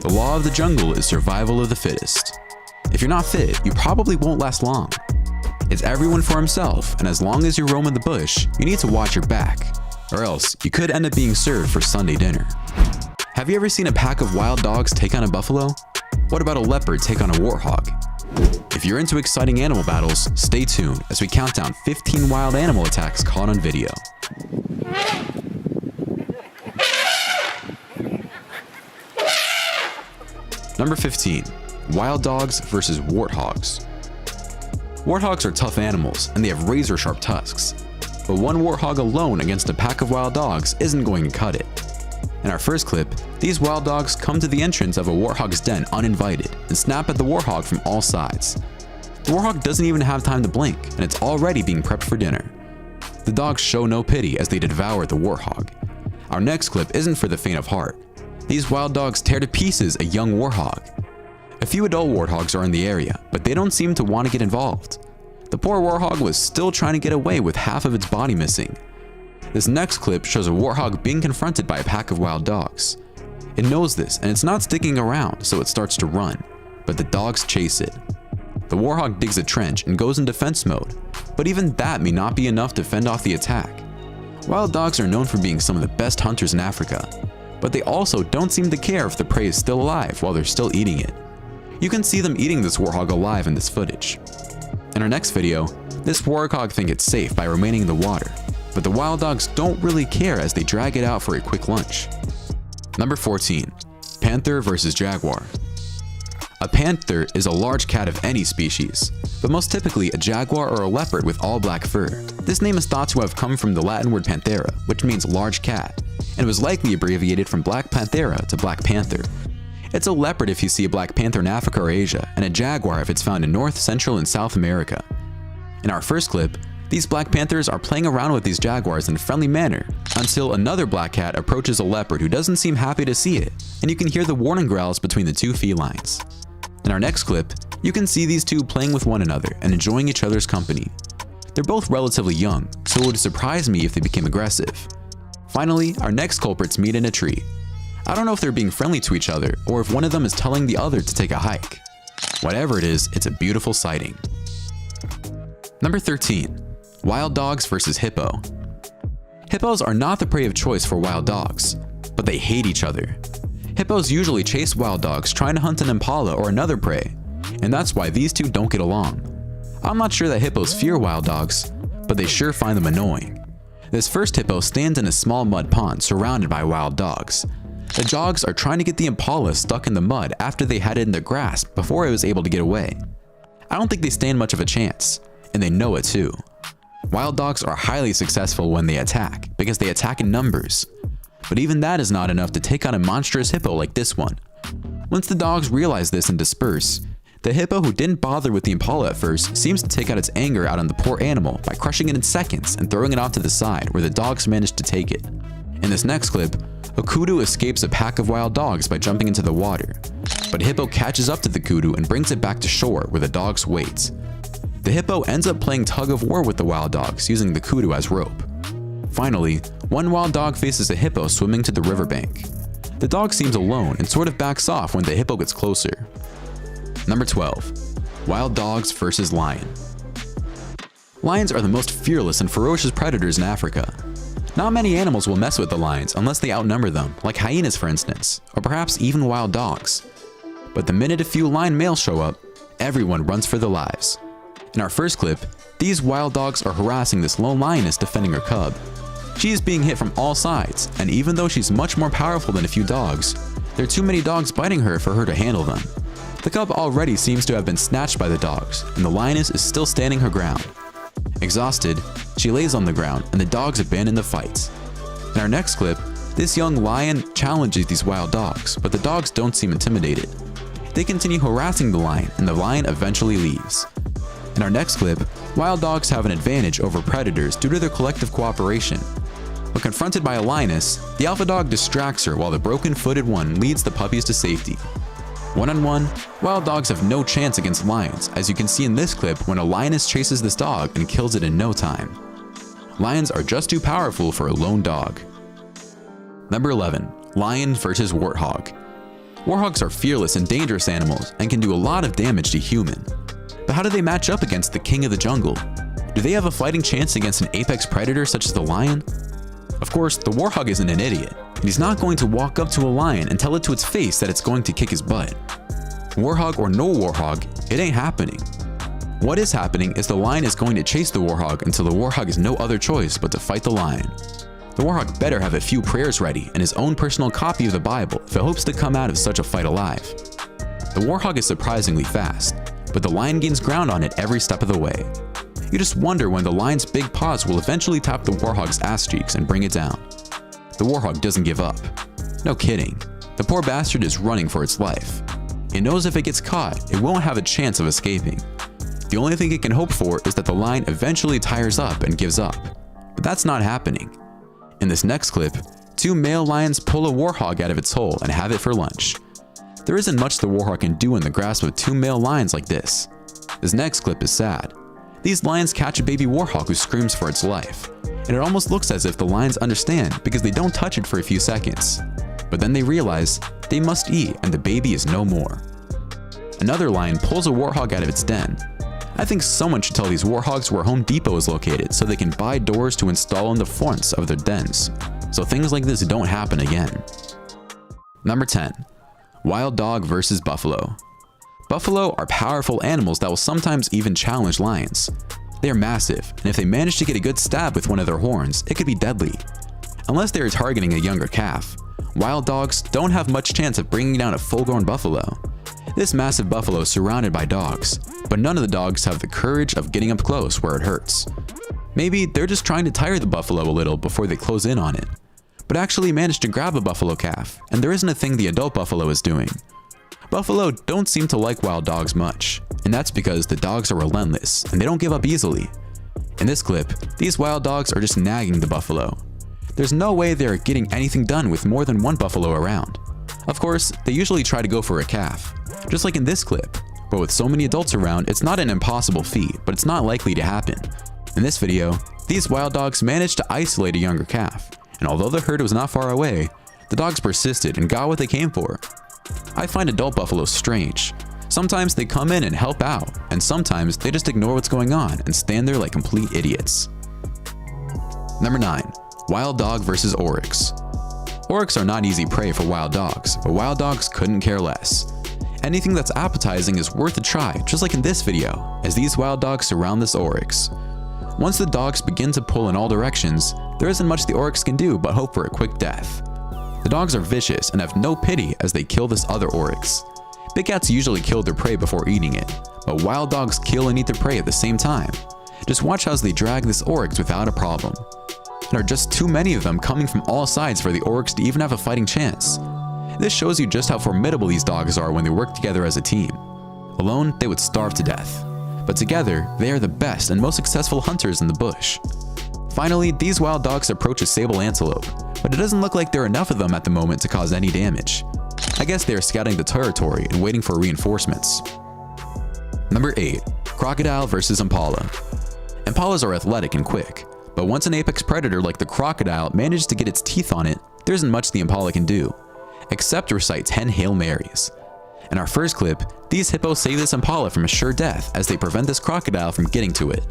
The law of the jungle is survival of the fittest. If you're not fit, you probably won't last long. It's everyone for himself, and as long as you're roaming the bush, you need to watch your back, or else you could end up being served for Sunday dinner. Have you ever seen a pack of wild dogs take on a buffalo? What about a leopard take on a warthog? If you're into exciting animal battles, stay tuned as we count down 15 wild animal attacks caught on video. Number 15. Wild dogs versus warthogs. Warthogs are tough animals and they have razor-sharp tusks. But one warthog alone against a pack of wild dogs isn't going to cut it. In our first clip, these wild dogs come to the entrance of a warthog's den uninvited and snap at the warthog from all sides. The warthog doesn't even have time to blink and it's already being prepped for dinner. The dogs show no pity as they devour the warthog. Our next clip isn't for the faint of heart. These wild dogs tear to pieces a young warthog. A few adult warthogs are in the area, but they don't seem to want to get involved. The poor warthog was still trying to get away with half of its body missing. This next clip shows a warthog being confronted by a pack of wild dogs. It knows this and it's not sticking around, so it starts to run, but the dogs chase it. The warthog digs a trench and goes in defense mode, but even that may not be enough to fend off the attack. Wild dogs are known for being some of the best hunters in Africa, but they also don't seem to care if the prey is still alive while they're still eating it. You can see them eating this warthog alive in this footage. In our next video, this warthog thinks it's safe by remaining in the water, but the wild dogs don't really care as they drag it out for a quick lunch. Number 14. Panther versus jaguar. A panther is a large cat of any species, but most typically a jaguar or a leopard with all black fur. This name is thought to have come from the Latin word panthera, which means large cat, and was likely abbreviated from Black Panthera to Black Panther. It's a leopard if you see a black panther in Africa or Asia, and a jaguar if it's found in North, Central, and South America. In our first clip, these black panthers are playing around with these jaguars in a friendly manner until another black cat approaches a leopard who doesn't seem happy to see it, and you can hear the warning growls between the two felines. In our next clip, you can see these two playing with one another and enjoying each other's company. They're both relatively young, so it would surprise me if they became aggressive. Finally, our next culprits meet in a tree. I don't know if they're being friendly to each other or if one of them is telling the other to take a hike. Whatever it is, it's a beautiful sighting. Number 13. Wild dogs versus hippo. Hippos are not the prey of choice for wild dogs, but they hate each other. Hippos usually chase wild dogs trying to hunt an impala or another prey, and that's why these two don't get along. I'm not sure that hippos fear wild dogs, but they sure find them annoying. This first hippo stands in a small mud pond surrounded by wild dogs. The dogs are trying to get the impala stuck in the mud after they had it in their grasp before it was able to get away. I don't think they stand much of a chance, and they know it too. Wild dogs are highly successful when they attack because they attack in numbers. But even that is not enough to take on a monstrous hippo like this one. Once the dogs realize this and disperse, the hippo who didn't bother with the impala at first seems to take out its anger out on the poor animal by crushing it in seconds and throwing it off to the side where the dogs manage to take it. In this next clip, a kudu escapes a pack of wild dogs by jumping into the water, but Hippo catches up to the kudu and brings it back to shore where the dogs wait. The hippo ends up playing tug of war with the wild dogs using the kudu as rope. Finally, one wild dog faces a hippo swimming to the riverbank. The dog seems alone and sort of backs off when the hippo gets closer. Number 12. Wild dogs versus lion. Lions are the most fearless and ferocious predators in Africa. Not many animals will mess with the lions unless they outnumber them, like hyenas for instance, or perhaps even wild dogs. But the minute a few lion males show up, everyone runs for their lives. In our first clip, these wild dogs are harassing this lone lioness defending her cub. She is being hit from all sides, and even though she's much more powerful than a few dogs, there are too many dogs biting her for her to handle them. The cub already seems to have been snatched by the dogs, and the lioness is still standing her ground. Exhausted, she lays on the ground and the dogs abandon the fight. In our next clip, this young lion challenges these wild dogs, but the dogs don't seem intimidated. They continue harassing the lion and the lion eventually leaves. In our next clip, wild dogs have an advantage over predators due to their collective cooperation. When confronted by a lioness, the alpha dog distracts her while the broken-footed one leads the puppies to safety. One-on-one, wild dogs have no chance against lions, as you can see in this clip when a lioness chases this dog and kills it in no time. Lions are just too powerful for a lone dog. Number 11. Lion versus warthog. Warthogs are fearless and dangerous animals and can do a lot of damage to human. But how do they match up against the king of the jungle? Do they have a fighting chance against an apex predator such as the lion? Of course, the warthog isn't an idiot, and he's not going to walk up to a lion and tell it to its face that it's going to kick his butt. Warthog or no warthog, it ain't happening. What is happening is the lion is going to chase the warthog until the warthog has no other choice but to fight the lion. The warthog better have a few prayers ready and his own personal copy of the Bible if it hopes to come out of such a fight alive. The warthog is surprisingly fast, but the lion gains ground on it every step of the way. You just wonder when the lion's big paws will eventually tap the warthog's ass cheeks and bring it down. The warthog doesn't give up. No kidding. The poor bastard is running for its life. It knows if it gets caught, it won't have a chance of escaping. The only thing it can hope for is that the lion eventually tires up and gives up. But that's not happening. In this next clip, two male lions pull a warthog out of its hole and have it for lunch. There isn't much the warthog can do in the grasp of two male lions like this. This next clip is sad. These lions catch a baby warthog who screams for its life, and it almost looks as if the lions understand because they don't touch it for a few seconds. But then they realize they must eat and the baby is no more. Another lion pulls a warthog out of its den. I think someone should tell these warthogs where Home Depot is located so they can buy doors to install in the fronts of their dens, so things like this don't happen again. Number 10. Wild dog versus buffalo. Buffalo are powerful animals that will sometimes even challenge lions. They are massive, and if they manage to get a good stab with one of their horns, it could be deadly. Unless they are targeting a younger calf, wild dogs don't have much chance of bringing down a full-grown buffalo. This massive buffalo is surrounded by dogs, but none of the dogs have the courage of getting up close where it hurts. Maybe they're just trying to tire the buffalo a little before they close in on it, but actually manage to grab a buffalo calf, and there isn't a thing the adult buffalo is doing. Buffalo don't seem to like wild dogs much, and that's because the dogs are relentless and they don't give up easily. In this clip, these wild dogs are just nagging the buffalo. There's no way they're getting anything done with more than one buffalo around. Of course, they usually try to go for a calf, just like in this clip, but with so many adults around, it's not an impossible feat, but it's not likely to happen. In this video, these wild dogs managed to isolate a younger calf, and although the herd was not far away, the dogs persisted and got what they came for. I find adult buffaloes strange. Sometimes they come in and help out, and sometimes they just ignore what's going on and stand there like complete idiots. Number 9. Wild dog versus oryx. Oryx are not easy prey for wild dogs, but wild dogs couldn't care less. Anything that's appetizing is worth a try, just like in this video, as these wild dogs surround this oryx. Once the dogs begin to pull in all directions, there isn't much the oryx can do but hope for a quick death. The dogs are vicious and have no pity as they kill this other oryx. Big cats usually kill their prey before eating it, but wild dogs kill and eat their prey at the same time. Just watch how they drag this oryx without a problem. There are just too many of them coming from all sides for the oryx to even have a fighting chance. This shows you just how formidable these dogs are when they work together as a team. Alone, they would starve to death, but together, they are the best and most successful hunters in the bush. Finally, these wild dogs approach a sable antelope, but it doesn't look like there are enough of them at the moment to cause any damage. I guess they are scouting the territory and waiting for reinforcements. Number 8. Crocodile versus impala. Impalas are athletic and quick, but once an apex predator like the crocodile manages to get its teeth on it, there isn't much the impala can do, except recite 10 Hail Marys. In our first clip, these hippos save this impala from a sure death as they prevent this crocodile from getting to it.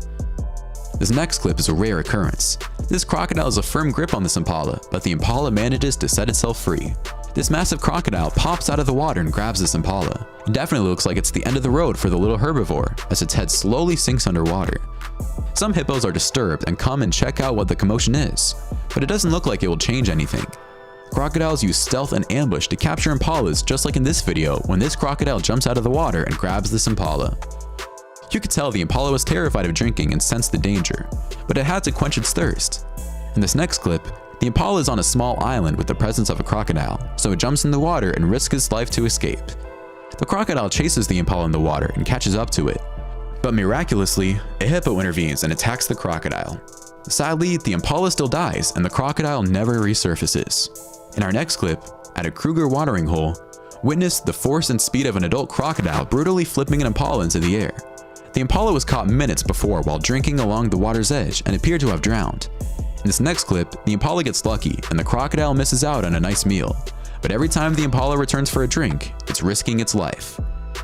This next clip is a rare occurrence. This crocodile has a firm grip on this impala, but the impala manages to set itself free. This massive crocodile pops out of the water and grabs this impala. It definitely looks like it's the end of the road for the little herbivore, as its head slowly sinks underwater. Some hippos are disturbed and come and check out what the commotion is, but it doesn't look like it will change anything. Crocodiles use stealth and ambush to capture impalas, just like in this video when this crocodile jumps out of the water and grabs this impala. You could tell the impala was terrified of drinking and sensed the danger, but it had to quench its thirst. In this next clip, the impala is on a small island with the presence of a crocodile, so it jumps in the water and risks its life to escape. The crocodile chases the impala in the water and catches up to it, but miraculously, a hippo intervenes and attacks the crocodile. Sadly, the impala still dies and the crocodile never resurfaces. In our next clip, at a Kruger watering hole, witness the force and speed of an adult crocodile brutally flipping an impala into the air. The impala was caught minutes before while drinking along the water's edge and appeared to have drowned. In this next clip, the impala gets lucky and the crocodile misses out on a nice meal, But every time the impala returns for a drink, it's risking its life.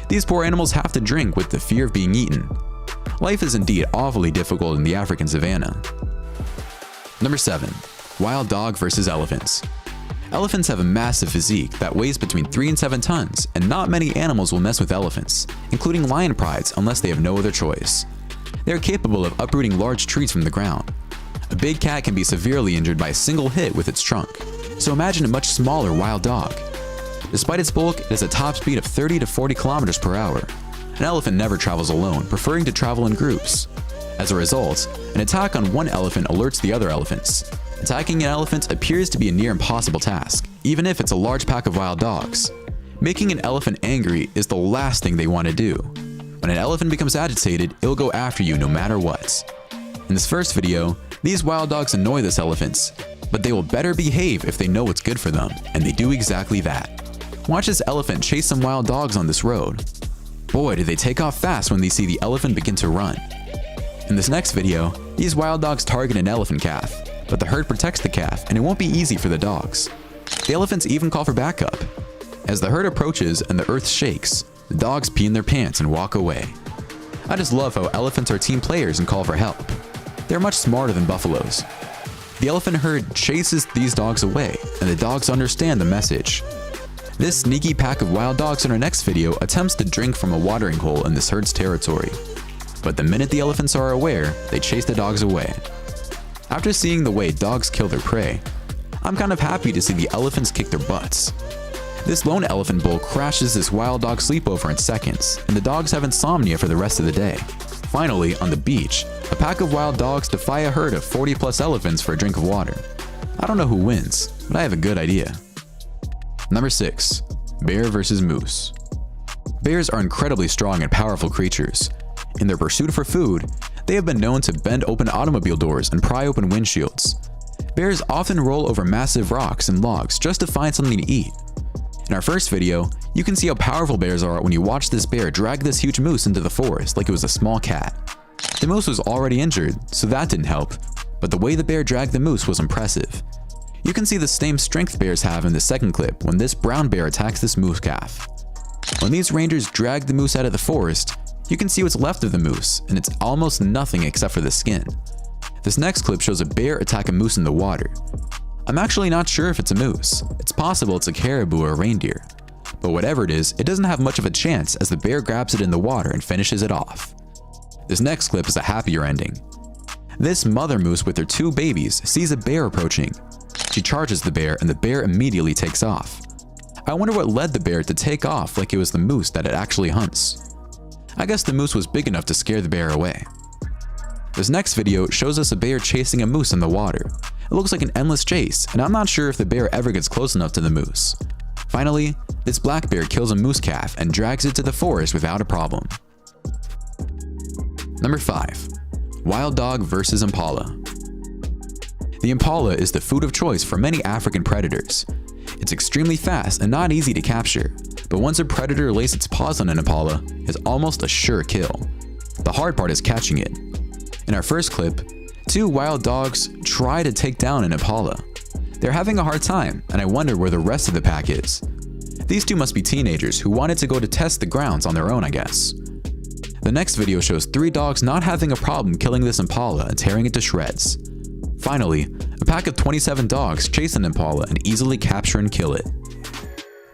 These poor animals have to drink with the fear of being eaten. Life is indeed awfully difficult in the African savanna. Number 7. Wild dog versus elephants. Elephants have a massive physique that weighs between 3 and 7 tons, and not many animals will mess with elephants, including lion prides unless they have no other choice. They are capable of uprooting large trees from the ground. A big cat can be severely injured by a single hit with its trunk, so imagine a much smaller wild dog. Despite its bulk, it has a top speed of 30 to 40 kilometers per hour. An elephant never travels alone, preferring to travel in groups. As a result, an attack on one elephant alerts the other elephants. Attacking an elephant appears to be a near impossible task, even if it's a large pack of wild dogs. Making an elephant angry is the last thing they want to do. When an elephant becomes agitated, it'll go after you no matter what. In this first video, these wild dogs annoy these elephants, but they will better behave if they know what's good for them, and they do exactly that. Watch this elephant chase some wild dogs on this road. Boy, do they take off fast when they see the elephant begin to run. In this next video, these wild dogs target an elephant calf, but the herd protects the calf and it won't be easy for the dogs. The elephants even call for backup. As the herd approaches and the earth shakes, the dogs pee in their pants and walk away. I just love how elephants are team players and call for help. They're much smarter than buffaloes. The elephant herd chases these dogs away, and the dogs understand the message. This sneaky pack of wild dogs in our next video attempts to drink from a watering hole in this herd's territory. But the minute the elephants are aware, they chase the dogs away. After seeing the way dogs kill their prey, I'm kind of happy to see the elephants kick their butts. This lone elephant bull crashes this wild dog sleepover in seconds, and the dogs have insomnia for the rest of the day. Finally, on the beach, a pack of wild dogs defy a herd of 40+ elephants for a drink of water. I don't know who wins, but I have a good idea. Number 6. Bear versus moose. Bears are incredibly strong and powerful creatures. In their pursuit for food, they have been known to bend open automobile doors and pry open windshields. Bears often roll over massive rocks and logs just to find something to eat. In our first video, you can see how powerful bears are when you watch this bear drag this huge moose into the forest like it was a small cat. The moose was already injured, so that didn't help, but the way the bear dragged the moose was impressive. You can see the same strength bears have in the second clip when this brown bear attacks this moose calf. When these rangers drag the moose out of the forest, you can see what's left of the moose, and it's almost nothing except for the skin. This next clip shows a bear attack a moose in the water. I'm actually not sure if it's a moose. It's possible it's a caribou or a reindeer. But whatever it is, it doesn't have much of a chance as the bear grabs it in the water and finishes it off. This next clip is a happier ending. This mother moose with her 2 babies sees a bear approaching. She charges the bear and the bear immediately takes off. I wonder what led the bear to take off like it was the moose that it actually hunts. I guess the moose was big enough to scare the bear away. This next video shows us a bear chasing a moose in the water. It looks like an endless chase, and I'm not sure if the bear ever gets close enough to the moose. Finally, this black bear kills a moose calf and drags it to the forest without a problem. Number 5. Wild dog versus impala. The impala is the food of choice for many African predators. It's extremely fast and not easy to capture, but once a predator lays its paws on an impala, it's almost a sure kill. The hard part is catching it. In our first clip, 2 wild dogs try to take down an impala. They're having a hard time, and I wonder where the rest of the pack is. These 2 must be teenagers who wanted to go to test the grounds on their own, I guess. The next video shows 3 dogs not having a problem killing this impala and tearing it to shreds. Finally, a pack of 27 dogs chase an impala and easily capture and kill it.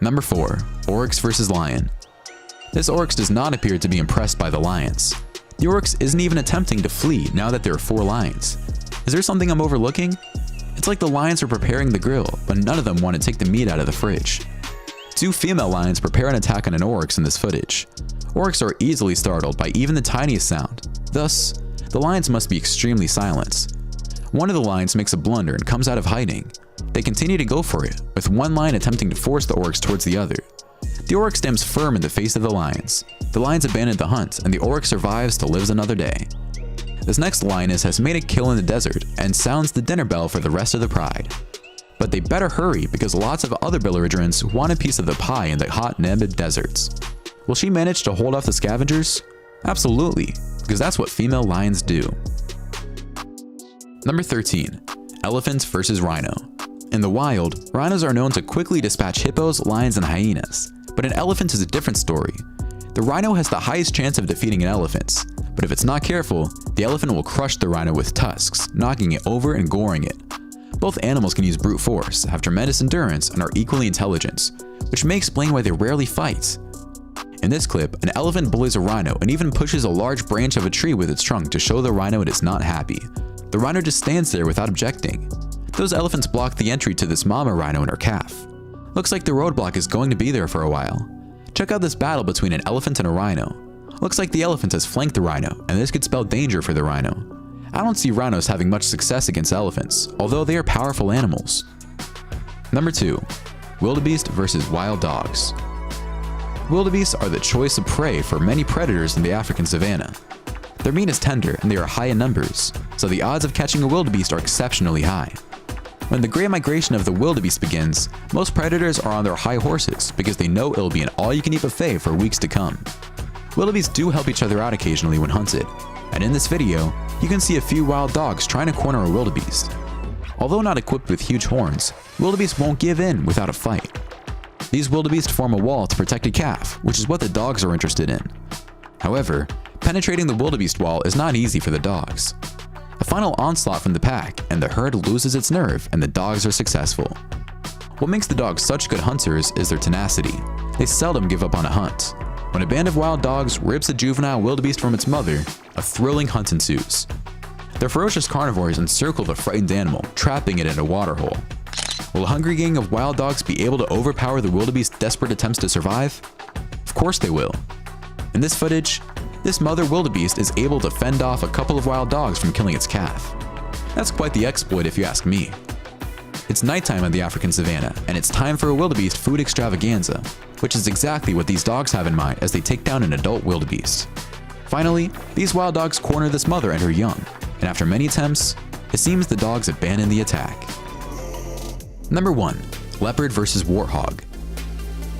Number 4. Oryx versus lion. This oryx does not appear to be impressed by the lions. The oryx isn't even attempting to flee now that there are 4 lions. Is there something I'm overlooking? It's like the lions are preparing the grill, but none of them want to take the meat out of the fridge. 2 female lions prepare an attack on an oryx in this footage. Oryx are easily startled by even the tiniest sound. Thus, the lions must be extremely silent. One of the lions makes a blunder and comes out of hiding. They continue to go for it, with one lion attempting to force the oryx towards the other. The oryx stands firm in the face of the lions. The lions abandon the hunt, and the oryx survives to live another day. This next lioness has made a kill in the desert and sounds the dinner bell for the rest of the pride. But they better hurry because lots of other belligerents want a piece of the pie in the hot Namib deserts. Will she manage to hold off the scavengers? Absolutely, because that's what female lions do. Number 13. Elephant versus rhino. In the wild, rhinos are known to quickly dispatch hippos, lions, and hyenas. But an elephant is a different story. The rhino has the highest chance of defeating an elephant, but if it's not careful, the elephant will crush the rhino with tusks, knocking it over and goring it. Both animals can use brute force, have tremendous endurance, and are equally intelligent, which may explain why they rarely fight. In this clip, an elephant bullies a rhino and even pushes a large branch of a tree with its trunk to show the rhino it is not happy. The rhino just stands there without objecting. Those elephants block the entry to this mama rhino and her calf. Looks like the roadblock is going to be there for a while. Check out this battle between an elephant and a rhino. Looks like the elephant has flanked the rhino, and this could spell danger for the rhino. I don't see rhinos having much success against elephants, although they are powerful animals. Number 2. Wildebeest versus wild dogs. Wildebeests are the choice of prey for many predators in the African savanna. Their meat is tender and they are high in numbers, so the odds of catching a wildebeest are exceptionally high. When the great migration of the wildebeest begins, most predators are on their high horses because they know it'll be an all-you-can-eat buffet for weeks to come. Wildebeest do help each other out occasionally when hunted, and in this video, you can see a few wild dogs trying to corner a wildebeest. Although not equipped with huge horns, wildebeest won't give in without a fight. These wildebeest form a wall to protect a calf, which is what the dogs are interested in. However, penetrating the wildebeest wall is not easy for the dogs. A final onslaught from the pack, and the herd loses its nerve and the dogs are successful. What makes the dogs such good hunters is their tenacity. They seldom give up on a hunt. When a band of wild dogs rips a juvenile wildebeest from its mother, a thrilling hunt ensues. The ferocious carnivores encircle the frightened animal, trapping it in a waterhole. Will a hungry gang of wild dogs be able to overpower the wildebeest's desperate attempts to survive? Of course they will. In this footage, this mother wildebeest is able to fend off a couple of wild dogs from killing its calf. That's quite the exploit if you ask me. It's nighttime in the African savanna, and it's time for a wildebeest food extravaganza, which is exactly what these dogs have in mind as they take down an adult wildebeest. Finally, these wild dogs corner this mother and her young, and after many attempts, it seems the dogs abandon the attack. Number 1. Leopard versus warthog.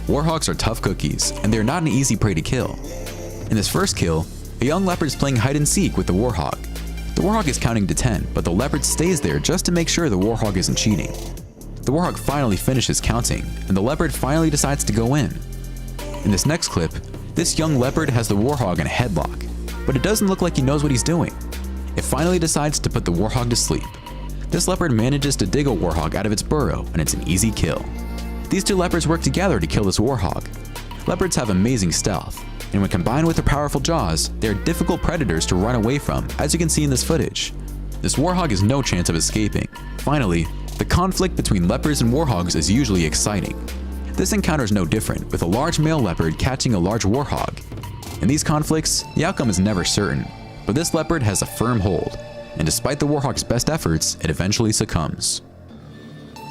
Warthogs are tough cookies, and they're not an easy prey to kill. In this first kill, a young leopard is playing hide and seek with the warthog. The warthog is counting to 10, but the leopard stays there just to make sure the warthog isn't cheating. The warthog finally finishes counting, and the leopard finally decides to go in. In this next clip, this young leopard has the warthog in a headlock, but it doesn't look like he knows what he's doing. It finally decides to put the warthog to sleep. This leopard manages to dig a warthog out of its burrow, and it's an easy kill. These two leopards work together to kill this warthog. Leopards have amazing stealth, and when combined with their powerful jaws, they are difficult predators to run away from, as you can see in this footage. This warthog has no chance of escaping. Finally, the conflict between leopards and warthogs is usually exciting. This encounter is no different, with a large male leopard catching a large warthog. In these conflicts, the outcome is never certain, but this leopard has a firm hold, and despite the warthog's best efforts, it eventually succumbs.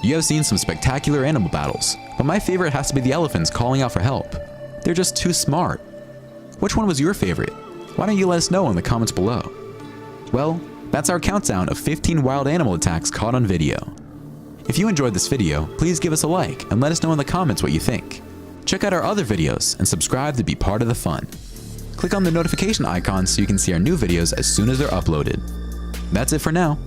You have seen some spectacular animal battles, but my favorite has to be the elephants calling out for help. They're just too smart. Which one was your favorite? Why don't you let us know in the comments below? Well, that's our countdown of 15 wild animal attacks caught on video. If you enjoyed this video, please give us a like and let us know in the comments what you think. Check out our other videos and subscribe to be part of the fun. Click on the notification icon so you can see our new videos as soon as they're uploaded. That's it for now.